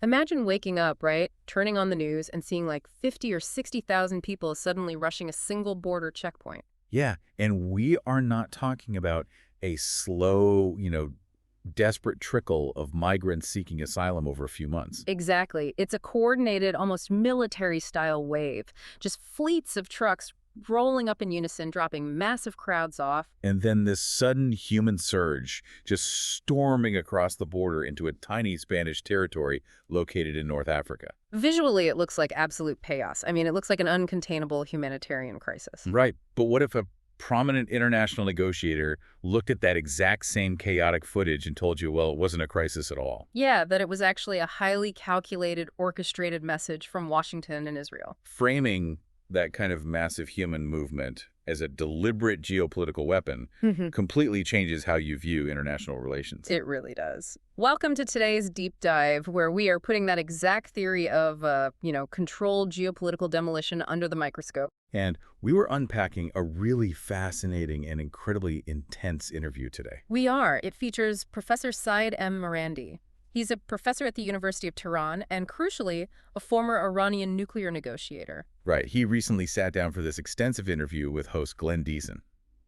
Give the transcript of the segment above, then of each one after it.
Imagine waking up, right, turning on the news and seeing like 50 or 60,000 people suddenly rushing a single border checkpoint. Yeah, and we are not talking about a slow, desperate trickle of migrants seeking asylum over a few months. Exactly. It's a coordinated, almost military-style wave. Just fleets of trucks rolling up in unison, dropping massive crowds off. And then this sudden human surge just storming across the border into a tiny Spanish territory located in North Africa. Visually, it looks like absolute chaos. I mean, it looks like an uncontainable humanitarian crisis. Right. But what if a prominent international negotiator looked at that exact same chaotic footage and told you, well, it wasn't a crisis at all? Yeah, that it was actually a highly calculated, orchestrated message from Washington and Israel. Framing that kind of massive human movement as a deliberate geopolitical weapon completely changes how you view international relations. It really does. Welcome to today's deep dive, where we are putting that exact theory of, controlled geopolitical demolition under the microscope. And we were unpacking a really fascinating and incredibly intense interview today. We are. It features Professor Said M. Marandi. He's a professor at the University of Tehran and, crucially, a former Iranian nuclear negotiator. Right. He recently sat down for this extensive interview with host Glenn Deason.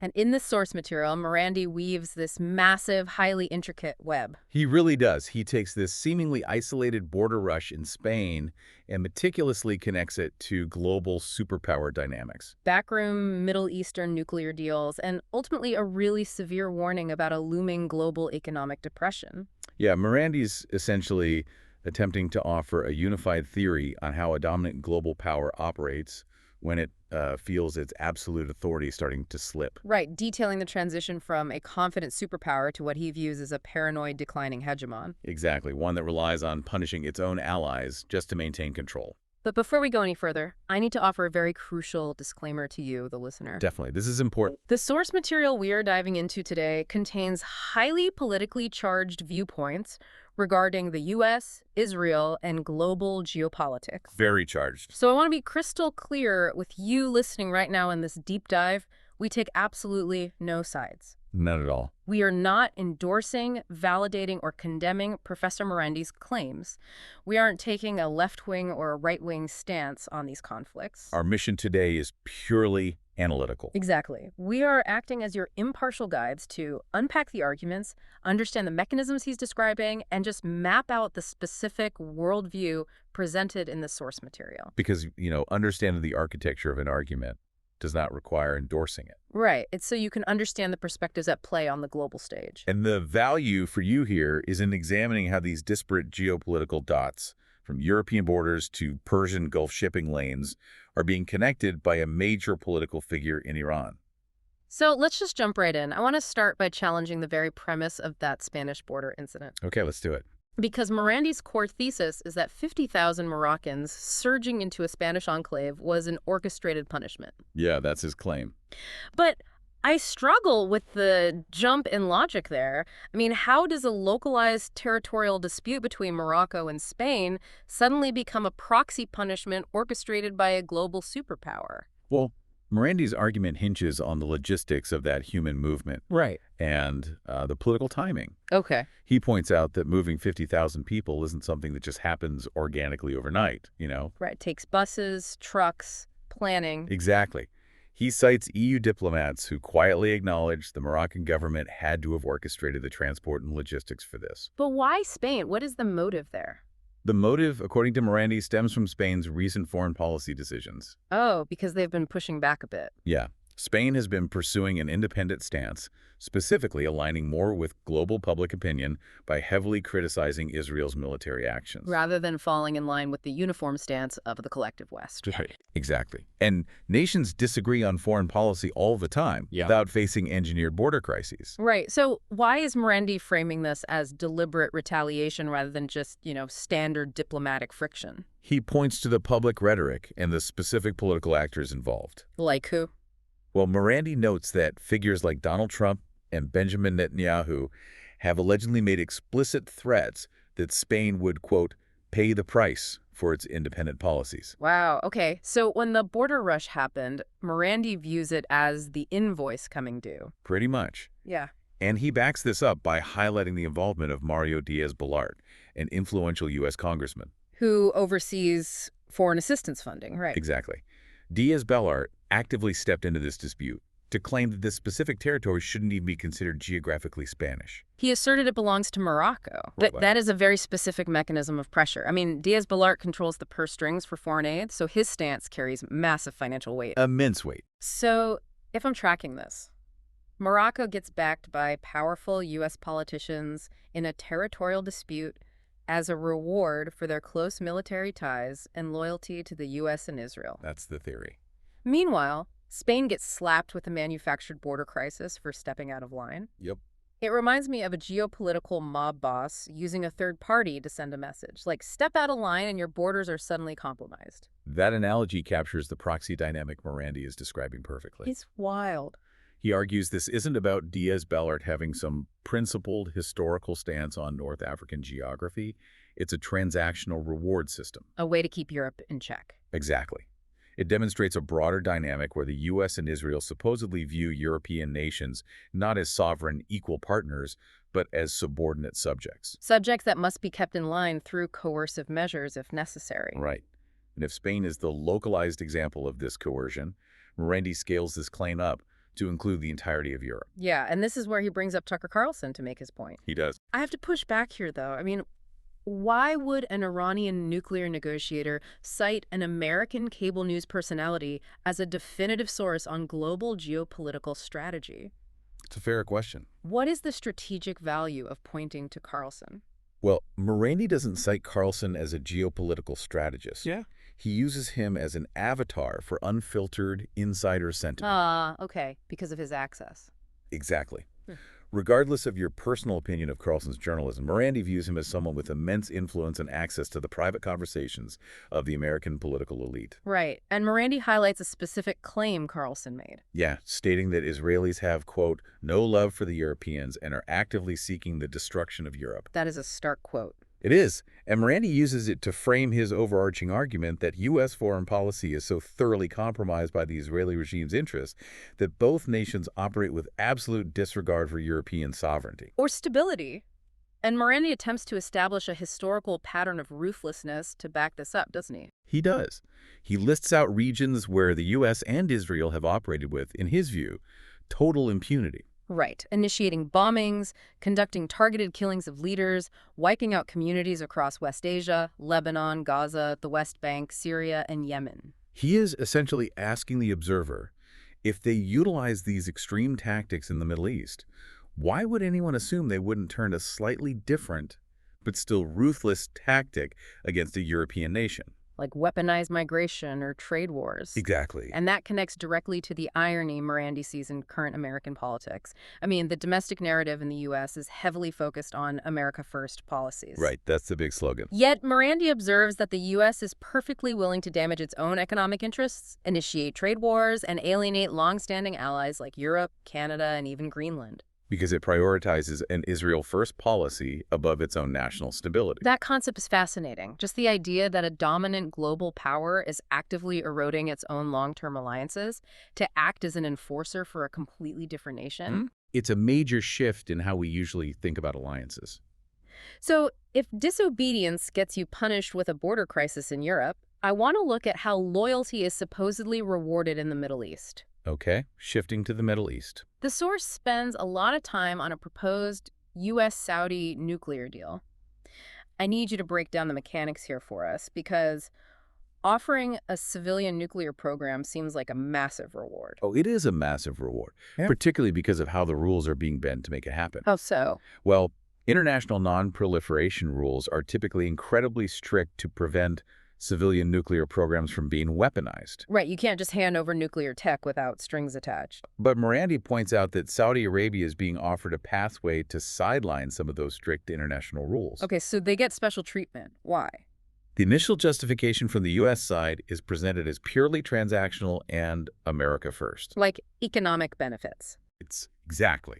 And in this source material, Marandi weaves this massive, highly intricate web. He really does. He takes this seemingly isolated border rush in Spain and meticulously connects it to global superpower dynamics. Backroom Middle Eastern nuclear deals, and ultimately a really severe warning about a looming global economic depression. Yeah, Morandi's essentially attempting to offer a unified theory on how a dominant global power operates when it feels its absolute authority starting to slip. Right, detailing the transition from a confident superpower to what he views as a paranoid declining hegemon. Exactly, one that relies on punishing its own allies just to maintain control. But before we go any further, I need to offer a very crucial disclaimer to you, the listener. Definitely, this is important. The source material we are diving into today contains highly politically charged viewpoints regarding the U.S., Israel, and global geopolitics. Very charged. So I want to be crystal clear with you listening right now in this deep dive. We take absolutely no sides. None at all. We are not endorsing, validating, or condemning Professor Morandi's claims. We aren't taking a left-wing or a right-wing stance on these conflicts. Our mission today is purely analytical. Exactly. We are acting as your impartial guides to unpack the arguments, understand the mechanisms he's describing, and just map out the specific worldview presented in the source material. Because, understanding the architecture of an argument does not require endorsing it. Right. It's so you can understand the perspectives at play on the global stage. And the value for you here is in examining how these disparate geopolitical dots, from European borders to Persian Gulf shipping lanes, are being connected by a major political figure in Iran. So let's just jump right in. I want to start by challenging the very premise of that Spanish border incident. Okay, let's do it. Because Morandi's core thesis is that 50,000 Moroccans surging into a Spanish enclave was an orchestrated punishment. Yeah, that's his claim. But I struggle with the jump in logic there. I mean, how does a localized territorial dispute between Morocco and Spain suddenly become a proxy punishment orchestrated by a global superpower? Well, Morandi's argument hinges on the logistics of that human movement. Right. And the political timing. Okay. He points out that moving 50,000 people isn't something that just happens organically overnight, Right. It takes buses, trucks, planning. Exactly. He cites EU diplomats who quietly acknowledged the Moroccan government had to have orchestrated the transport and logistics for this. But why Spain? What is the motive there? The motive, according to Morandi, stems from Spain's recent foreign policy decisions. Oh, because they've been pushing back a bit. Yeah. Spain has been pursuing an independent stance, specifically aligning more with global public opinion by heavily criticizing Israel's military actions. Rather than falling in line with the uniform stance of the collective West. Right. Exactly. And nations disagree on foreign policy all the time without facing engineered border crises. Right. So why is Morandi framing this as deliberate retaliation rather than just, standard diplomatic friction? He points to the public rhetoric and the specific political actors involved. Like who? Well, Morandi notes that figures like Donald Trump and Benjamin Netanyahu have allegedly made explicit threats that Spain would, quote, pay the price for its independent policies. Wow. Okay. So when the border rush happened, Morandi views it as the invoice coming due. Pretty much. Yeah. And he backs this up by highlighting the involvement of Mario Diaz-Balart, an influential U.S. congressman. Who oversees foreign assistance funding, right? Exactly. Diaz-Balart actively stepped into this dispute to claim that this specific territory shouldn't even be considered geographically Spanish. He asserted it belongs to Morocco. That is a very specific mechanism of pressure. I mean, Diaz-Balart controls the purse strings for foreign aid, so his stance carries massive financial weight. Immense weight. So, if I'm tracking this, Morocco gets backed by powerful U.S. politicians in a territorial dispute as a reward for their close military ties and loyalty to the U.S. and Israel. That's the theory. Meanwhile, Spain gets slapped with a manufactured border crisis for stepping out of line. Yep. It reminds me of a geopolitical mob boss using a third party to send a message, like step out of line and your borders are suddenly compromised. That analogy captures the proxy dynamic Morandi is describing perfectly. It's wild. He argues this isn't about Diaz-Balart having some principled historical stance on North African geography. It's a transactional reward system. A way to keep Europe in check. Exactly. It demonstrates a broader dynamic where the U.S. and Israel supposedly view European nations not as sovereign equal partners, but as subordinate subjects. Subjects that must be kept in line through coercive measures if necessary. Right. And if Spain is the localized example of this coercion, Morandi scales this claim up to include the entirety of Europe. Yeah, and this is where he brings up Tucker Carlson to make his point. He does. I have to push back here, though. I mean, why would an Iranian nuclear negotiator cite an American cable news personality as a definitive source on global geopolitical strategy? It's a fair question. What is the strategic value of pointing to Carlson? Well, Morandi doesn't cite Carlson as a geopolitical strategist. Yeah. He uses him as an avatar for unfiltered insider sentiment. Okay, because of his access. Exactly. Regardless of your personal opinion of Carlson's journalism, Morandi views him as someone with immense influence and access to the private conversations of the American political elite. Right, and Morandi highlights a specific claim Carlson made. Yeah, stating that Israelis have, quote, no love for the Europeans and are actively seeking the destruction of Europe. That is a stark quote. It is, and Morandi uses it to frame his overarching argument that U.S. foreign policy is so thoroughly compromised by the Israeli regime's interests that both nations operate with absolute disregard for European sovereignty. Or stability. And Morandi attempts to establish a historical pattern of ruthlessness to back this up, doesn't he? He does. He lists out regions where the U.S. and Israel have operated with, in his view, total impunity. Right, initiating bombings, conducting targeted killings of leaders, wiping out communities across West Asia, Lebanon, Gaza, the West Bank, Syria, and Yemen. He is essentially asking the observer, if they utilize these extreme tactics in the Middle East, why would anyone assume they wouldn't turn a slightly different, but still ruthless tactic against a European nation? Like weaponized migration or trade wars. Exactly. And that connects directly to the irony Morandi sees in current American politics. I mean, the domestic narrative in the U.S. is heavily focused on America First policies. Right, that's the big slogan. Yet Morandi observes that the U.S. is perfectly willing to damage its own economic interests, initiate trade wars, and alienate long-standing allies like Europe, Canada, and even Greenland. Because it prioritizes an Israel-first policy above its own national stability. That concept is fascinating. Just the idea that a dominant global power is actively eroding its own long-term alliances to act as an enforcer for a completely different nation. It's a major shift in how we usually think about alliances. So if disobedience gets you punished with a border crisis in Europe, I want to look at how loyalty is supposedly rewarded in the Middle East. Okay, shifting to the Middle East. The source spends a lot of time on a proposed U.S.-Saudi nuclear deal. I need you to break down the mechanics here for us because offering a civilian nuclear program seems like a massive reward. Oh, it is a massive reward, particularly because of how the rules are being bent to make it happen. How so? Well, international non-proliferation rules are typically incredibly strict to prevent civilian nuclear programs from being weaponized. Right, you can't just hand over nuclear tech without strings attached. But Morandi points out that Saudi Arabia is being offered a pathway to sideline some of those strict international rules. Okay, so they get special treatment. Why? The initial justification from the U.S. side is presented as purely transactional and America first. Like economic benefits. It's exactly.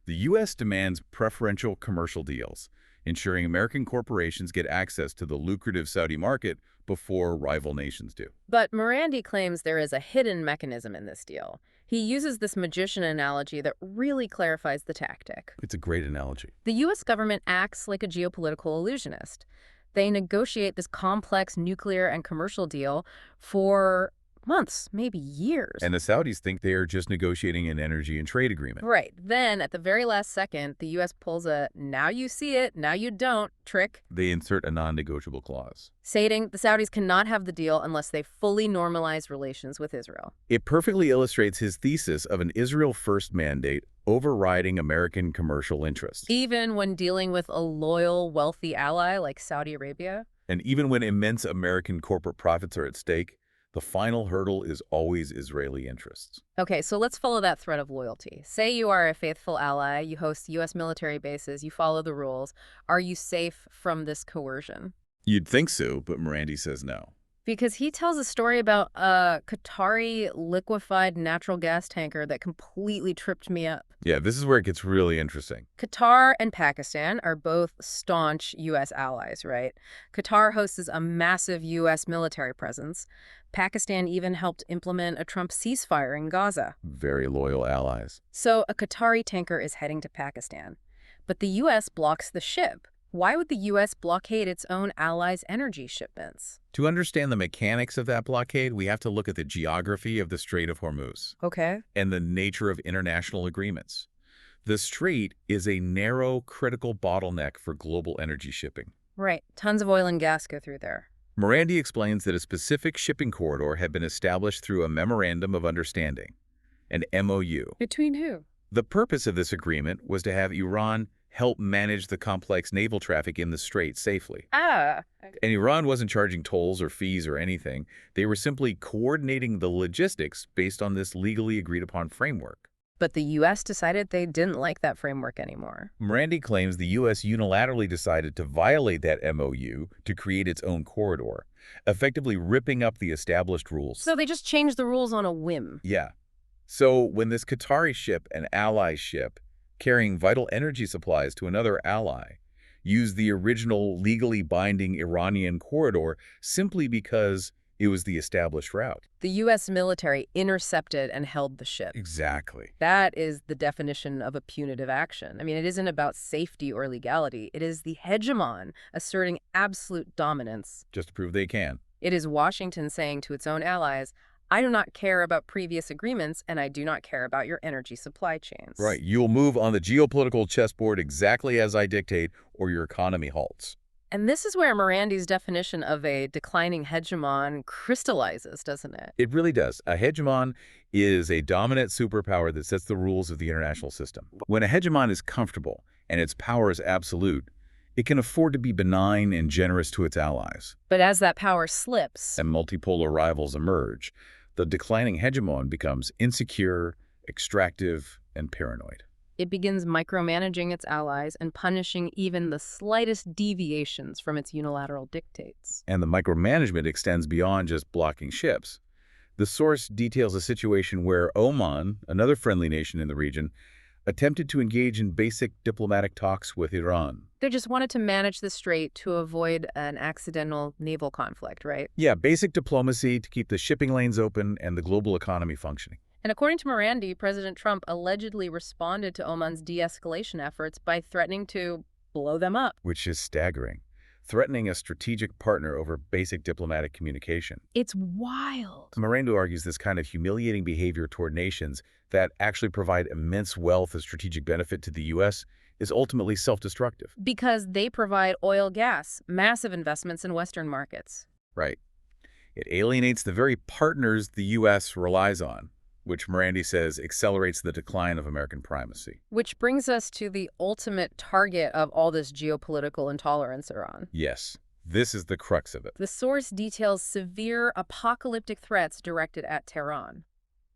The U.S. demands preferential commercial deals, ensuring American corporations get access to the lucrative Saudi market before rival nations do. But Morandi claims there is a hidden mechanism in this deal. He uses this magician analogy that really clarifies the tactic. It's a great analogy. The U.S. government acts like a geopolitical illusionist. They negotiate this complex nuclear and commercial deal for months, maybe years. And the Saudis think they are just negotiating an energy and trade agreement. Right. Then, at the very last second, the U.S. pulls a now you see it, now you don't trick, They insert a non-negotiable clause. stating the Saudis cannot have the deal unless they fully normalize relations with Israel. It perfectly illustrates his thesis of an Israel-first mandate overriding American commercial interests. Even when dealing with a loyal, wealthy ally like Saudi Arabia. And even when immense American corporate profits are at stake, the final hurdle is always Israeli interests. Okay, so let's follow that thread of loyalty. Say you are a faithful ally, you host U.S. military bases, you follow the rules. Are you safe from this coercion? You'd think so, but Morandi says no. Because he tells a story about a Qatari liquefied natural gas tanker that completely tripped me up. Yeah, this is where it gets really interesting. Qatar and Pakistan are both staunch U.S. allies, right? Qatar hosts a massive U.S. military presence. Pakistan even helped implement a Trump ceasefire in Gaza. Very loyal allies. So a Qatari tanker is heading to Pakistan. But the U.S. blocks the ship. Why would the U.S. blockade its own allies' energy shipments? To understand the mechanics of that blockade, we have to look at the geography of the Strait of Hormuz Okay. and the nature of international agreements. The strait is a narrow, critical bottleneck for global energy shipping. Right. Tons of oil and gas go through there. Morandi explains that a specific shipping corridor had been established through a Memorandum of Understanding, an MOU. Between who? The purpose of this agreement was to have Iran help manage the complex naval traffic in the strait safely. Ah. And Iran wasn't charging tolls or fees or anything. They were simply coordinating the logistics based on this legally agreed-upon framework. But the U.S. decided they didn't like that framework anymore. Morandi claims the U.S. unilaterally decided to violate that MOU to create its own corridor, effectively ripping up the established rules. So they just changed the rules on a whim. Yeah. So when this Qatari ship, an ally ship, carrying vital energy supplies to another ally, used the original legally binding Iranian corridor simply because it was the established route. The U.S. military intercepted and held the ship. Exactly. That is the definition of a punitive action. I mean, it isn't about safety or legality. It is the hegemon asserting absolute dominance. Just to prove they can. It is Washington saying to its own allies, I do not care about previous agreements, and I do not care about your energy supply chains. Right. You'll move on the geopolitical chessboard exactly as I dictate, or your economy halts. And this is where Morandi's definition of a declining hegemon crystallizes, doesn't it? It really does. A hegemon is a dominant superpower that sets the rules of the international system. When a hegemon is comfortable and its power is absolute, it can afford to be benign and generous to its allies. But as that power slips, And multipolar rivals emerge, the declining hegemon becomes insecure, extractive, and paranoid. it begins micromanaging its allies and punishing even the slightest deviations from its unilateral dictates. And the micromanagement extends beyond just blocking ships. The source details a situation where Oman, another friendly nation in the region, attempted to engage in basic diplomatic talks with Iran. They just wanted to manage the strait to avoid an accidental naval conflict, right? Yeah, basic diplomacy to keep the shipping lanes open and the global economy functioning. And according to Morandi, President Trump allegedly responded to Oman's de-escalation efforts by threatening to blow them up. Which is staggering. Threatening a strategic partner over basic diplomatic communication. It's wild. Morandi argues this kind of humiliating behavior toward nations that actually provide immense wealth and strategic benefit to the U.S. is ultimately self-destructive. Because they provide oil, gas, massive investments in Western markets. Right. It alienates the very partners the U.S. relies on, which Morandi says accelerates the decline of American primacy. Which brings us to the ultimate target of all this geopolitical intolerance, Iran. Yes, this is the crux of it. The source details severe apocalyptic threats directed at Tehran.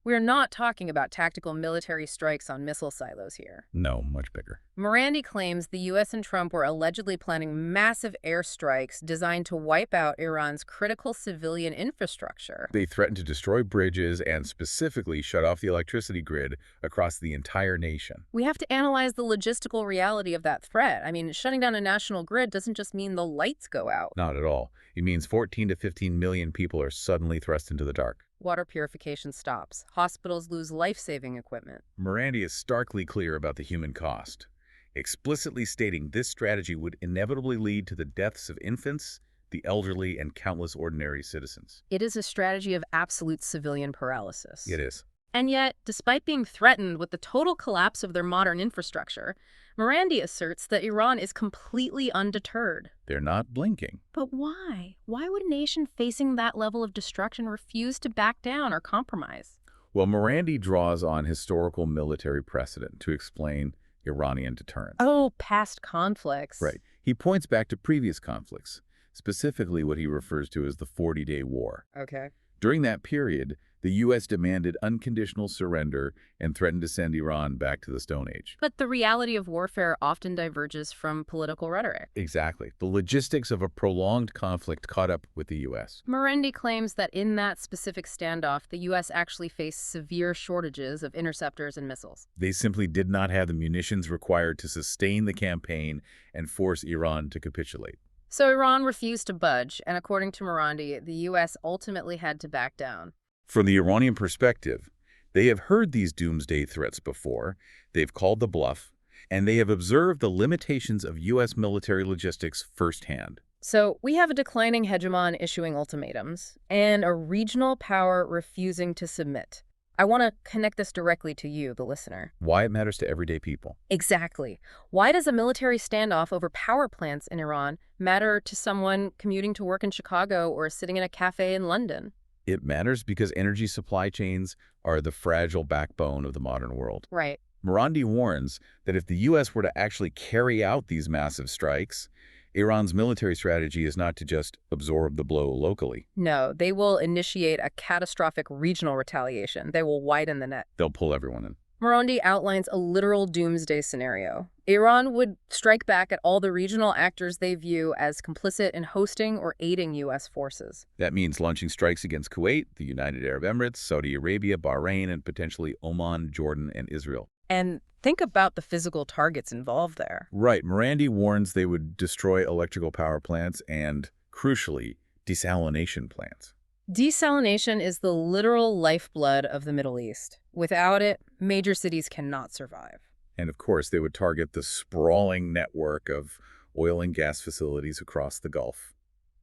We're not talking about tactical military strikes on missile silos here. No, much bigger. Morandi claims the U.S. and Trump were allegedly planning massive airstrikes designed to wipe out Iran's critical civilian infrastructure. They threatened to destroy bridges and specifically shut off the electricity grid across the entire nation. We have to analyze the logistical reality of that threat. I mean, shutting down a national grid doesn't just mean the lights go out. Not at all. It means 14 to 15 million people are suddenly thrust into the dark. Water purification stops. Hospitals lose life-saving equipment. Morandi is starkly clear about the human cost, explicitly stating this strategy would inevitably lead to the deaths of infants, the elderly, and countless ordinary citizens. It is a strategy of absolute civilian paralysis. It is. And yet, despite being threatened with the total collapse of their modern infrastructure, Morandi asserts that Iran is completely undeterred. They're not blinking. But why? Why would a nation facing that level of destruction refuse to back down or compromise? Well, Morandi draws on historical military precedent to explain Iranian deterrence. Oh, past conflicts. Right. He points back to previous conflicts, specifically what he refers to as the 40-day war. Okay. During that period, the U.S. demanded unconditional surrender and threatened to send Iran back to the Stone Age. But the reality of warfare often diverges from political rhetoric. Exactly. The logistics of a prolonged conflict caught up with the U.S. Morandi claims that in that specific standoff, the U.S. actually faced severe shortages of interceptors and missiles. They simply did not have the munitions required to sustain the campaign and force Iran to capitulate. So Iran refused to budge, and according to Morandi, the U.S. ultimately had to back down. From the Iranian perspective, they have heard these doomsday threats before, they've called the bluff, and they have observed the limitations of U.S. military logistics firsthand. So we have a declining hegemon issuing ultimatums, and a regional power refusing to submit. I want to connect this directly to you, the listener. Why it matters to everyday people. Exactly. Why does a military standoff over power plants in Iran matter to someone commuting to work in Chicago or sitting in a cafe in London? It matters because energy supply chains are the fragile backbone of the modern world. Right. Morandi warns that if the U.S. were to actually carry out these massive strikes, Iran's military strategy is not to just absorb the blow locally. No, they will initiate a catastrophic regional retaliation. They will widen the net. They'll pull everyone in. Morandi outlines a literal doomsday scenario. Iran would strike back at all the regional actors they view as complicit in hosting or aiding U.S. forces. That means launching strikes against Kuwait, the United Arab Emirates, Saudi Arabia, Bahrain, and potentially Oman, Jordan, and Israel. And think about the physical targets involved there. Right. Morandi warns they would destroy electrical power plants and, crucially, desalination plants. Desalination is the literal lifeblood of the Middle East. Without it, major cities cannot survive. And of course, they would target the sprawling network of oil and gas facilities across the Gulf.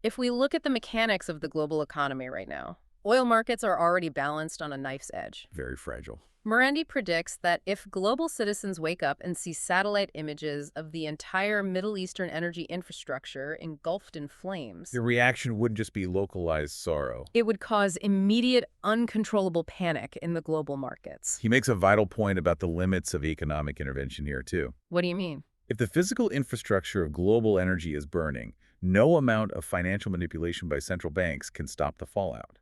If we look at the mechanics of the global economy right now, oil markets are already balanced on a knife's edge. Very fragile. Morandi predicts that if global citizens wake up and see satellite images of the entire Middle Eastern energy infrastructure engulfed in flames, The reaction wouldn't just be localized sorrow. it would cause immediate, uncontrollable panic in the global markets. He makes a vital point about the limits of economic intervention here, too. What do you mean? If the physical infrastructure of global energy is burning, no amount of financial manipulation by central banks can stop the fallout.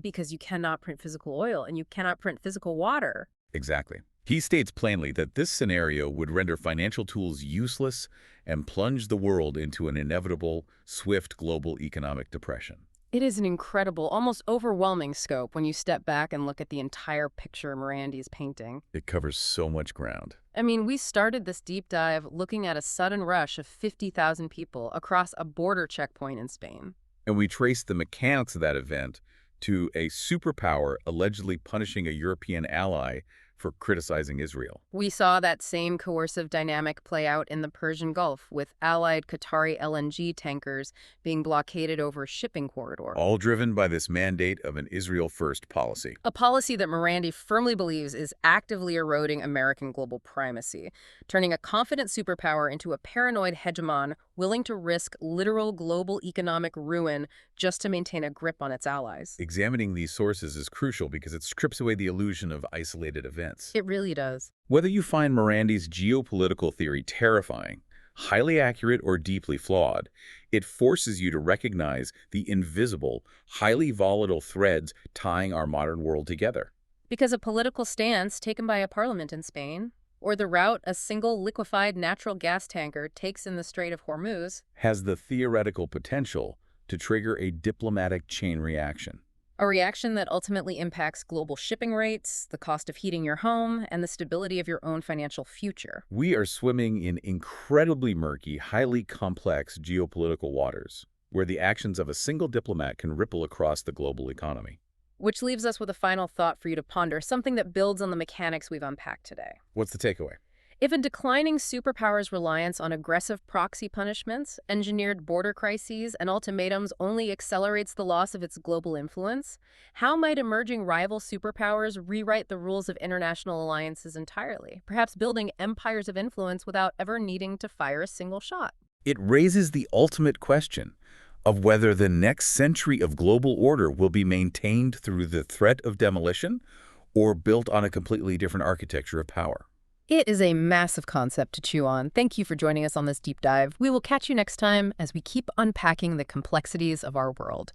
Because you cannot print physical oil and you cannot print physical water. Exactly. He states plainly that this scenario would render financial tools useless and plunge the world into an inevitable, swift global economic depression. It is an incredible, almost overwhelming scope when you step back and look at the entire picture Morandi's painting. It covers so much ground. I mean, we started this deep dive looking at a sudden rush of 50,000 people across a border checkpoint in Spain. And we traced the mechanics of that event to a superpower allegedly punishing a European ally for criticizing Israel. We saw that same coercive dynamic play out in the Persian Gulf, with allied Qatari LNG tankers being blockaded over a shipping corridor. All driven by this mandate of an Israel-first policy. A policy that Morandi firmly believes is actively eroding American global primacy, turning a confident superpower into a paranoid hegemon willing to risk literal global economic ruin just to maintain a grip on its allies. Examining these sources is crucial because it strips away the illusion of isolated events. It really does. Whether you find Morandi's geopolitical theory terrifying, highly accurate, or deeply flawed, it forces you to recognize the invisible, highly volatile threads tying our modern world together. Because a political stance taken by a parliament in Spain, or the route a single liquefied natural gas tanker takes in the Strait of Hormuz, has the theoretical potential to trigger a diplomatic chain reaction. a reaction that ultimately impacts global shipping rates, the cost of heating your home, and the stability of your own financial future. We are swimming in incredibly murky, highly complex geopolitical waters, where the actions of a single diplomat can ripple across the global economy. Which leaves us with a final thought for you to ponder, something that builds on the mechanics we've unpacked today. What's the takeaway? If a declining superpower's reliance on aggressive proxy punishments, engineered border crises, and ultimatums only accelerates the loss of its global influence, how might emerging rival superpowers rewrite the rules of international alliances entirely, perhaps building empires of influence without ever needing to fire a single shot? It raises the ultimate question of whether the next century of global order will be maintained through the threat of demolition or built on a completely different architecture of power. It is a massive concept to chew on. Thank you for joining us on this deep dive. We will catch you next time as we keep unpacking the complexities of our world.